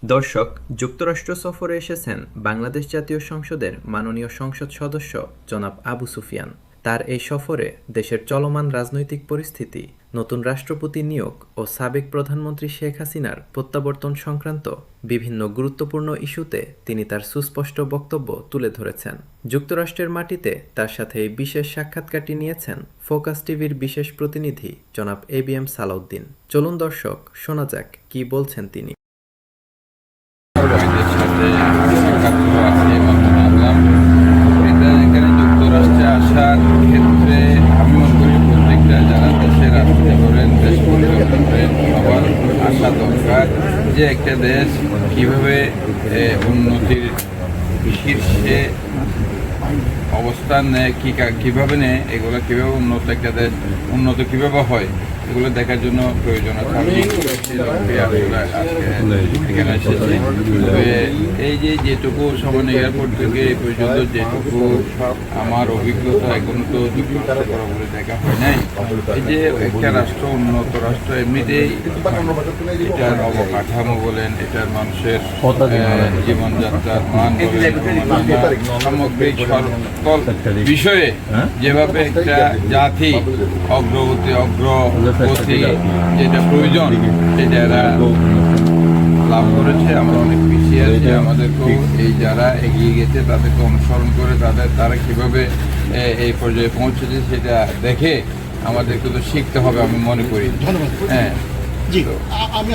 দর্শক, যুক্তরাষ্ট্র সফরে এসেছেন বাংলাদেশ জাতীয় সংসদের মাননীয় সংসদ সদস্য জনাব আবু সুফিয়ান। তার এই সফরে দেশের চলমান রাজনৈতিক পরিস্থিতি, নতুন রাষ্ট্রপতি নিয়োগ ও সাবেক প্রধানমন্ত্রী শেখ হাসিনার প্রত্যাবর্তন সংক্রান্ত বিভিন্ন গুরুত্বপূর্ণ ইস্যুতে তিনি তার সুস্পষ্ট বক্তব্য তুলে ধরেছেন। যুক্তরাষ্ট্রের মাটিতে তার সাথে এই বিশেষ সাক্ষাৎকারটি নিয়েছেন ফোকাস টিভির বিশেষ প্রতিনিধি জনাব ABM সালাউদ্দিন। চলুন দর্শক, শোনা যাক কি বলছেন তিনি। এখানে যুক্তরাষ্ট্রে আসার ক্ষেত্রে আমি মনে করি প্রত্যেকটা যারা দেশে রাজনীতি করেন, দেশ পরিচালনা করেন, সবার আসা দরকার যে একটা দেশ কীভাবে উন্নতির শীর্ষে অবস্থান নেয়, কীভাবে নেয়, এগুলো কীভাবে উন্নত একটা দেশ উন্নত কীভাবে হয় এগুলো দেখার জন্য প্রয়োজন আছে। আমি এখানে এসেছি, তবে এই যেটুকু সামান্য এয়ারপোর্ট থেকে এই পর্যন্ত যেটুকু আমার অভিজ্ঞতা, এখনো তো যুক্তরাষ্ট্র বরাবরে দেখা হয় নাই। এই যে একটা রাষ্ট্র, উন্নত রাষ্ট্র, এমনিতেই এটার অবকাঠামো বলেন, এটার মানুষের জীবনযাত্রার মান বলেন, সামগ্রিক সকল বিষয়ে যেভাবে একটা জাতি অগ্রগতি যেটা প্রয়োজন সেটা এরা লাভ করেছে। আমরা অনেক পিছিয়ে আছি, আমাদেরকেও এই যারা এগিয়ে গেছে তাদেরকে অনুসরণ করে তারা কিভাবে এই পর্যায়ে পৌঁছেছে সেটা দেখে আমাদেরকে তো শিখতে হবে, আমি মনে করি। হ্যাঁ জি,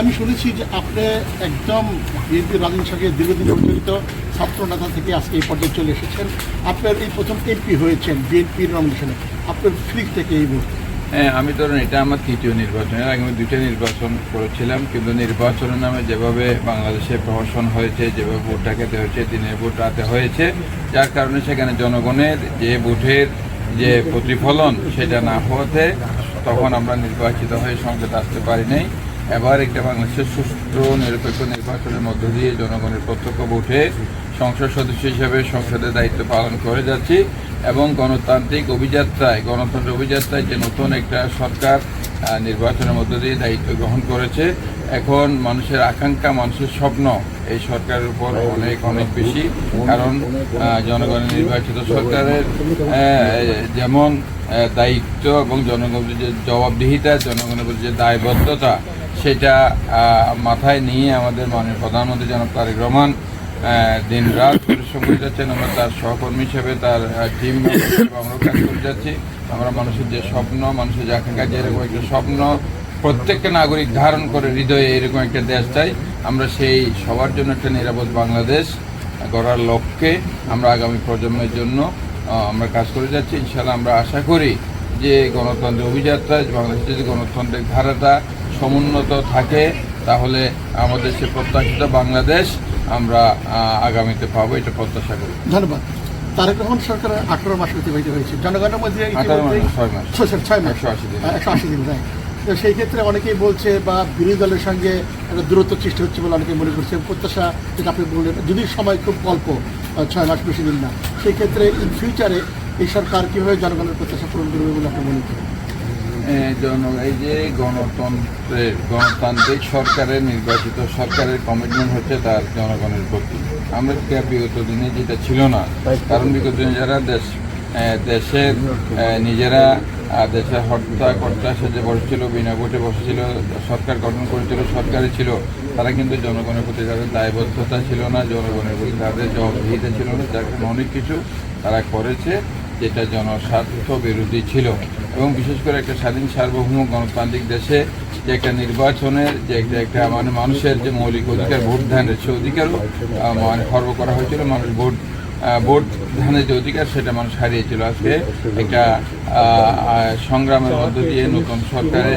আমি শুনেছি যে আপনি একদম বিএনপির রাজনীতির সঙ্গে দীর্ঘদিন জড়িত ছাত্র নেতা থেকে আজকে এই পর্যায়ে চলে এসেছেন। আপনার এই প্রথম এমপি হয়েছেন বিএনপির নমিনেশনে, আপনার ফিলিংস থেকে এই মুহূর্তে? হ্যাঁ, আমি ধরুন এটা আমার তৃতীয় নির্বাচন। এর আগে আমি 2টা নির্বাচন করেছিলাম, কিন্তু নির্বাচনের নামে যেভাবে বাংলাদেশে প্রহসন হয়েছে, যেভাবে ভোট ডাকাতি হয়েছে, দিনের ভোট রাতে হয়েছে, যার কারণে সেখানে জনগণের যে ভোটের যে প্রতিফলন সেটা না হওয়াতে তখন আমরা নির্বাচিত হয়ে সংসদে আসতে পারি নাই। এবার একটা বাংলাদেশের সুষ্ঠু নিরপেক্ষ নির্বাচনের মধ্য দিয়ে জনগণের প্রত্যক্ষ ভোটে সংসদ সদস্য হিসেবে সংসদের দায়িত্ব পালন করে যাচ্ছি এবং গণতান্ত্রিক অভিযাত্রায়, গণতন্ত্র অভিযাত্রায় যে নতুন একটা সরকার নির্বাচনের মধ্য দিয়ে দায়িত্ব গ্রহণ করেছে, এখন মানুষের আকাঙ্ক্ষা, মানুষের স্বপ্ন এই সরকারের উপর অনেক অনেক বেশি। কারণ জনগণের নির্বাচিত সরকারের যেমন দায়িত্ব এবং জনগণের যে জবাবদিহিতা, জনগণের যে দায়বদ্ধতা, সেটা মাথায় নিয়ে আমাদের মাননীয় প্রধানমন্ত্রী জনাব তারেক রহমান দিন রাত পরিশ্রম করে যাচ্ছেন। আমরা তার সহকর্মী হিসেবে, তার টিম আমরা কাজ করে যাচ্ছি। আমরা মানুষের যে স্বপ্ন, মানুষের যে আকাঙ্ক্ষা, যে এরকম একটা স্বপ্ন প্রত্যেকটা নাগরিক ধারণ করে হৃদয়ে এরকম একটা দেশ চাই, আমরা সেই সবার জন্য একটা নিরাপদ বাংলাদেশ গড়ার লক্ষ্যে আমরা আগামী প্রজন্মের জন্য আমরা কাজ করে যাচ্ছি। ইনশাআল্লাহ আমরা আশা করি যে গণতন্ত্রের অভিযাত্রায় বাংলাদেশের যদি গণতন্ত্রের ধারাটা সমুন্নত থাকে, তাহলে আমাদের সে প্রত্যাশিত বাংলাদেশ আমরা আগামীতে পাবো, এটা প্রত্যাশা করি। ধন্যবাদ। তারেক রহমান সরকারের 18 মাস অতিবাহিত হয়েছে, জনগণের মধ্যে 6 মাস 180 দিন। তো সেই ক্ষেত্রে অনেকেই বলছে বা বিরোধী দলের সঙ্গে একটা দূরত্ব সৃষ্টি হচ্ছে বলে অনেকে মনে করছে। প্রত্যাশা যেটা আপনি বললেন, যদি সময় খুব অল্প, 6 মাস, বেশি দিন না, সেই ক্ষেত্রে ইন ফিউচারে এই সরকার কীভাবে জনগণের প্রত্যাশা পূরণ করবে বলে আপনি মনে করেন? এই যে গণতান্ত্রিক সরকারের, নির্বাচিত সরকারের কমিটমেন্ট হচ্ছে তার জনগণের প্রতি। আমরা বিগত দিনে যেটা ছিল না, কারণ বিগত দিনে যারা দেশের নিজেরা দেশের হর্তা সেজে বসেছিল, বিনা ভোটে বসেছিল, সরকার গঠন করেছিল, সরকারি ছিল, তারা কিন্তু জনগণের প্রতি তাদের দায়বদ্ধতা ছিল না, জনগণের প্রতি তাদের জবাবদিহিতা ছিল না, যার কারণে অনেক কিছু তারা করেছে যেটা জনস্বার্থ বিরোধী ছিল। এবং বিশেষ করে একটা স্বাধীন সার্বভৌম গণতান্ত্রিক দেশে যে একটা নির্বাচনের যে একটা মানে মানুষের যে মৌলিক অধিকার, ভোট দানের সে অধিকারও মানে খর্ব করা হয়েছিল। মানুষ ভোট দানের যে অধিকার সেটা মানুষ হারিয়েছিল। আজকে একটা সংগ্রামের মধ্য দিয়ে নতুন সরকারে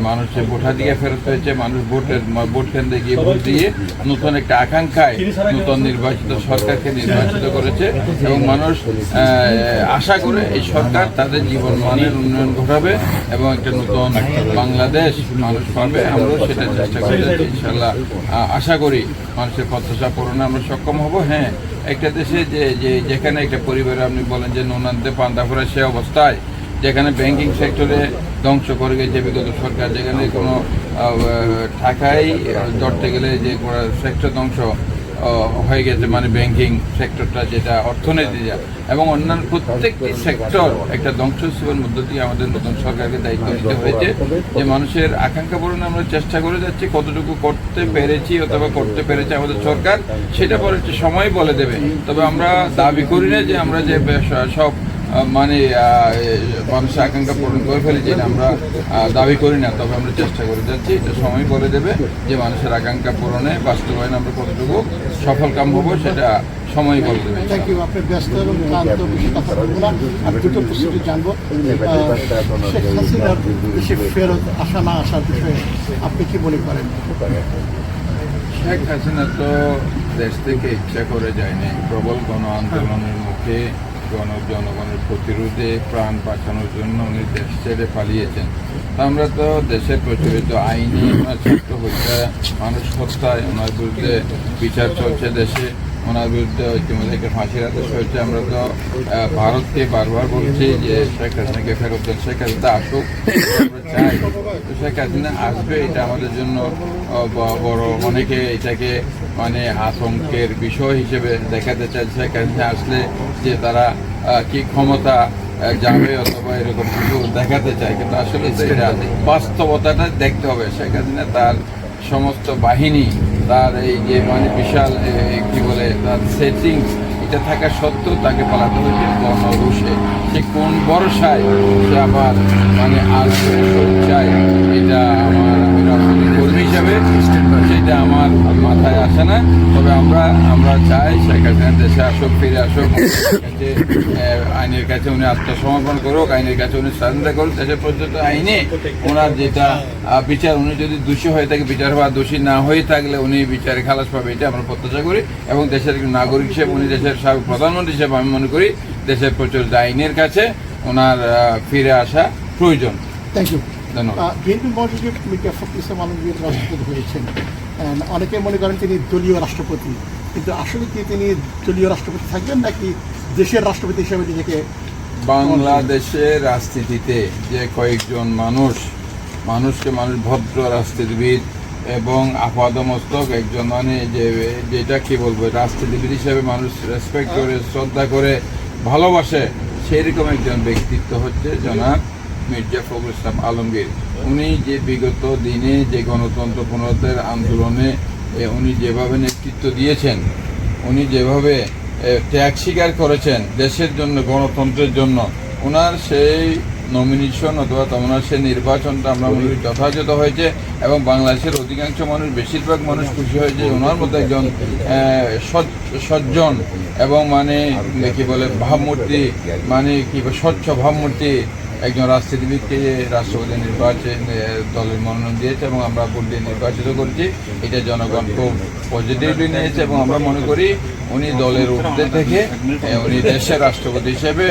মানুষের ভোটাধিকার ফেরত হয়েছে। মানুষ ভোট কেন্দ্রে গিয়ে ভোট দিয়ে নতুন একটা আকাঙ্ক্ষায় নতুন নির্বাচিত সরকারকে নির্বাচিত করেছে এবং মানুষ আশা করে এই সরকার তাদের জীবন মানের উন্নয়ন ঘটাবে এবং একটা নতুন বাংলাদেশ মানুষ পাবে। আমরাও সেটা চেষ্টা করে যাচ্ছি। ইনশাআল্লাহ আশা করি মানুষের প্রত্যাশা পূরণে আমরা সক্ষম হব। হ্যাঁ, একটা দেশে যেখানে একটা পরিবারে আপনি বলেন যে নুনান্তে পান্তা ফোড়া, সে অবস্থায় যেখানে ব্যাংকিং সেক্টরে ধ্বংস করে গেছে বিগত সরকার, যেখানে কোনো ঢাকায় ধরতে গেলে যে সেক্টর ধ্বংস হয়ে গেছে, মানে ব্যাংকিং সেক্টরটা যেটা অর্থনীতি এবং অন্যান্য প্রত্যেকটি সেক্টর একটা ধ্বংসস্তূপের মধ্য দিয়ে আমাদের নতুন সরকারকে দায়িত্ব নিতে হয়েছে যে মানুষের আকাঙ্ক্ষা পূরণে আমরা চেষ্টা করে যাচ্ছি। কতটুকু করতে পেরেছি অথবা করতে পেরেছে আমাদের সরকার সেটা পরে সময় বলে দেবে। তবে আমরা দাবি করি না যে আমরা যে সব মানে মানুষের আকাঙ্ক্ষা পূরণ করে ফেলেছি, এটা আমরা দাবি করি না। তবে আমরা চেষ্টা করে যাচ্ছি, এটা সময় বলে দেবে যে মানুষের আকাঙ্ক্ষা পূরণে বাস্তবায়ন আমরা কতটুকু সফলকাম হবো, সেটা সময় বলে দেবে। Thank you. আপনি ব্যস্ত এবং ক্লান্ত, বেশি কথা বলবো না। আমি দুটো প্রশ্ন জানবো, শেখ হাসিনার দেশে ফেরত আসা না আসার বিষয়ে আপনি কি মনে করেন? শেখ হাসিনা তো দেশ থেকে ইচ্ছা করে যায়নি, প্রবল গণ আন্দোলনের মুখে জনগণের প্রতিরোধে প্রাণ বাঁচানোর জন্য উনি দেশ ছেড়ে পালিয়েছেন। আমরা তো দেশের প্রচলিত আইনি ওনার ছাত্র হত্যা, মানুষ হত্যায় ওনার বিরুদ্ধে বিচার চলছে দেশে, ওনার বিরুদ্ধে ইতিমধ্যে একটা ফাঁসির আদেশ হয়েছে। আমরা তো ভারতকে বারবার বলছি যে শেখ হাসিনাকে ফেরত দেন, শেখ হাসিনা আসুক, আমরা চাই তো শেখ হাসিনা আসবে। এটা আমাদের জন্য বড়, অনেকে এটাকে মানে আতঙ্কের বিষয় হিসেবে দেখাতে চায়। শেখ হাসিনা আসলে যে তারা কি ক্ষমতা যাবে অথবা এরকম কিছু দেখাতে চায়, কিন্তু আসলে তো এটা বাস্তবতাটা দেখতে হবে। শেখ হাসিনা তার সমস্ত বাহিনী, তার এই যে মানে বিশাল কি বলে তার সেটিংস, এটা থাকা সত্ত্বেও তাকে পালাতে হয়েছে গণরোষে। সে কোন ভরসায় সে আবার মানে আসবে চায়, এটা আমার রাজনৈতিক কর্মী হিসাবে সেটা আমার মাথায় আসে না। তবে আমরা চাই শেখ হাসিনা দেশে আসুক, ফিরে আসুক, আইনের কাছে উনি আত্মসমর্পণ করুক, আইনের কাছে উনি স্বাধীনতা করুক। দেশের পর্যন্ত আইনে ওনার যেটা বিচার, উনি যদি দোষী হয়ে থাকে বিচার হওয়া, দোষী না হয়ে থাকলে উনি বিচারে খালাস পাবে, এটা আমরা প্রত্যাশা করি। এবং দেশের নাগরিক হিসেবে উনি দেশের সাবেক প্রধানমন্ত্রী হিসেবে আমি মনে করি দেশের প্রচলিত আইনের কাছে ওনার ফিরে আসা প্রয়োজন। Thank you. ধন্যবাদ। বিএনপি মহাসচিব মির্জা ফখরুল ইসলাম আলমগীর রাষ্ট্রপতি হয়েছেন। অনেকে মনে করেন তিনি দলীয় রাষ্ট্রপতি, কিন্তু আসলে কি তিনি দলীয় রাষ্ট্রপতি থাকবেন নাকি দেশের রাষ্ট্রপতি হিসেবে নিজেকে? বাংলাদেশের রাজনীতিতে যে কয়েকজন মানুষকে মানুষ ভদ্র রাজনীতিবিদ এবং আপাদমস্তক একজন মানে যেটা কি বলবো রাজনীতিবিদ হিসেবে মানুষ রেসপেক্ট করে, শ্রদ্ধা করে, ভালোবাসে, সেরকম একজন ব্যক্তিত্ব হচ্ছে জনাব মির্জা ফখরুল ইসলাম আলমগীর। উনি যে বিগত দিনে যে গণতন্ত্র পুনরুদ্ধার আন্দোলনে উনি যেভাবে নেতৃত্ব দিয়েছেন, উনি যেভাবে ত্যাগ স্বীকার করেছেন দেশের জন্য, গণতন্ত্রের জন্য, ওনার সেই নমিনেশন অথবা ওনার সেই নির্বাচনটা আমরা মনে করি যথাযথ হয়েছে। এবং বাংলাদেশের অধিকাংশ মানুষ, বেশিরভাগ মানুষ খুশি হয়েছে ওনার মতো একজন সজ্জন এবং মানে কি বলে ভাবমূর্তি, মানে কি স্বচ্ছ ভাবমূর্তি একজন রাজনীতিবিদকে রাষ্ট্রপতি নির্বাচন দলের মনোনয়ন দিয়েছে এবং আমরা ভোট দিয়ে নির্বাচিত করেছি। এটা জনগণ খুব পজিটিভলি নিয়েছে এবং আমরা মনে করি উনি দলের ঊর্ধ্বে থেকে উনি দেশের রাষ্ট্রপতি হিসেবে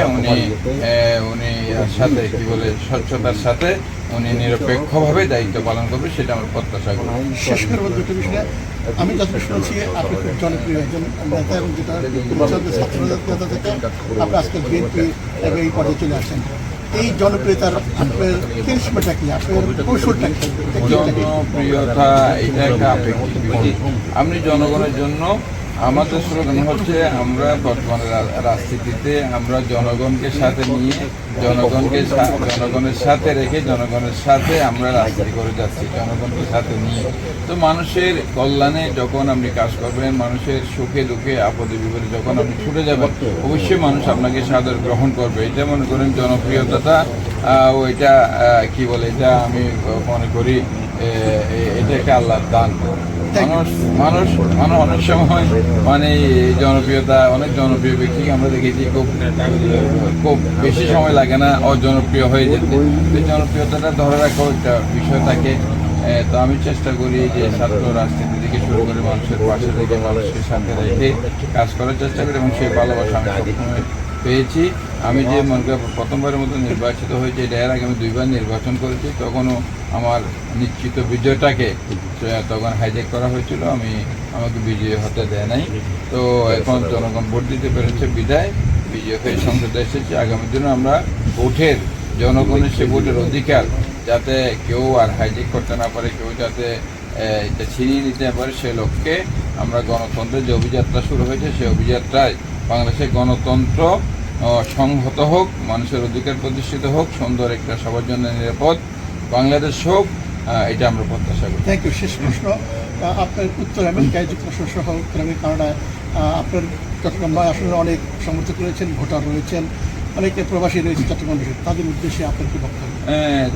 উনি সাথে কি বলে স্বচ্ছতার সাথে উনি নিরপেক্ষভাবে দায়িত্ব পালন করবে, সেটা আমরা প্রত্যাশা করি। শেষ করবো দুটো বিষয়ে। আমি যত শুনেছি আপনি খুব জনপ্রিয় একজন নেতা এবং যেটা ছাত্রনেতা থেকে আপনি আজকে বিএনপি এই পর্যায়ে চলে আসেন। এই জনপ্রিয়তার আপনার কেরিশমাটা কি, আপনার কৌশলটা কি? জনপ্রিয়তা এটা একটা আপেক্ষিক বিষয়। আপনি জনগণের জন্য, আমাদের স্লোগান হচ্ছে আমরা বর্তমানে রাজনীতিতে আমরা জনগণকে সাথে নিয়ে, জনগণের সাথে রেখে, জনগণের সাথে আমরা রাজনীতি করে যাচ্ছি, জনগণকে সাথে নিয়ে। তো মানুষের কল্যাণে যখন আপনি কাজ করবেন, মানুষের সুখে দুঃখে আপদে বিপদে যখন আপনি ছুটে যাবেন, অবশ্যই মানুষ আপনাকে সাদর গ্রহণ করবে। এটা মনে করেন জনপ্রিয়তাটা, ওইটা কি বলে, এটা আমি মনে করি এটা একটা আল্লাহর দান। মানুষ অনেক সময় মানে জনপ্রিয়তা, অনেক জনপ্রিয় ব্যক্তিকে আমরা দেখেছি খুব বেশি সময় লাগে না অজনপ্রিয় হয়ে যেতে। এই জনপ্রিয়তাটা ধরে রাখাও একটা বিষয় থাকে। তো আমি চেষ্টা করি যে ছাত্র রাজনীতি থেকে শুরু করে মানুষের পাশে থেকে, মানুষের সাথে রেখে কাজ করার চেষ্টা করি এবং সেই ভালোবাসা আমি সবসময় পেয়েছি। আমি যে মনে করি প্রথমবারের মতো নির্বাচিত হয়েছে, এটা এর আগে আমি 2বার নির্বাচন করেছি, তখনও আমার নিশ্চিত বিজয়টাকে তখন হাইজ্যাক করা হয়েছিল, আমাকে বিজয়ী হতে দেয় নাই। তো এখন জনগণ ভোট দিতে পেরেছে বিদায় বিজয় হয়ে সংসদে এসেছে। আগামী দিনে আমরা ভোটের, জনগণের সে ভোটের অধিকার যাতে কেউ আর হাইজেক করতে না পারে, কেউ যাতে এটা ছিনিয়ে নিতে না পারে, সে লক্ষ্যে আমরা গণতন্ত্রের যে অভিযাত্রা শুরু হয়েছে সেই অভিযাত্রায় বাংলাদেশের গণতন্ত্র সংহত হোক, মানুষের অধিকার প্রতিষ্ঠিত হোক, সুন্দর একটা সবার জন্য নিরাপদ বাংলাদেশ হোক, এটা আমরা প্রত্যাশা করি। Thank you. শেষ প্রশ্ন, আপনার উত্তর আমেরিকায় যুক্তরাষ্ট্র সহ উত্তর আমেরিকা কানাডায় আপনার চট্টগ্রাম আসলে অনেক সমর্থক রয়েছেন, ভোটার রয়েছেন, অনেকে প্রবাসী রয়েছে চট্টগ্রাম দেশে, তাদের উদ্দেশ্যে আপনার কি বক্তব্য?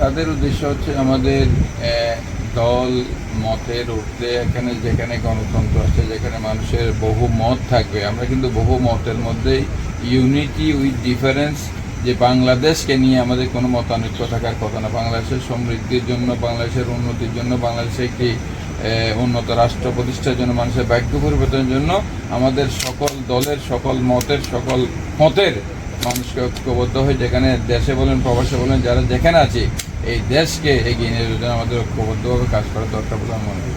তাদের উদ্দেশ্য হচ্ছে আমাদের দল মতের ঊর্ধ্বে, এখানে যেখানে গণতন্ত্র আছে, যেখানে মানুষের বহু মত থাকবে, আমরা কিন্তু বহু মতের মধ্যেই ইউনিটি উইথ ডিফারেন্স, যে বাংলাদেশকে নিয়ে আমাদের কোনো মতানৈক্য থাকার কথা না। বাংলাদেশের সমৃদ্ধির জন্য, বাংলাদেশের উন্নতির জন্য, বাংলাদেশে একটি উন্নত রাষ্ট্র প্রতিষ্ঠার জন্য, মানুষের ভাগ্য পরিবর্তনের জন্য আমাদের সকল দলের, সকল মতের, সকল মতের মানুষকে ঐক্যবদ্ধ হয়ে, যেখানে দেশে বলেন প্রবাসে বলেন যারা যেখানে আছে, এই দেশকে এগিয়ে নিয়ে যেতে আমাদের ঐক্যবদ্ধভাবে কাজ করা দরকার বলে আমি মনে করি।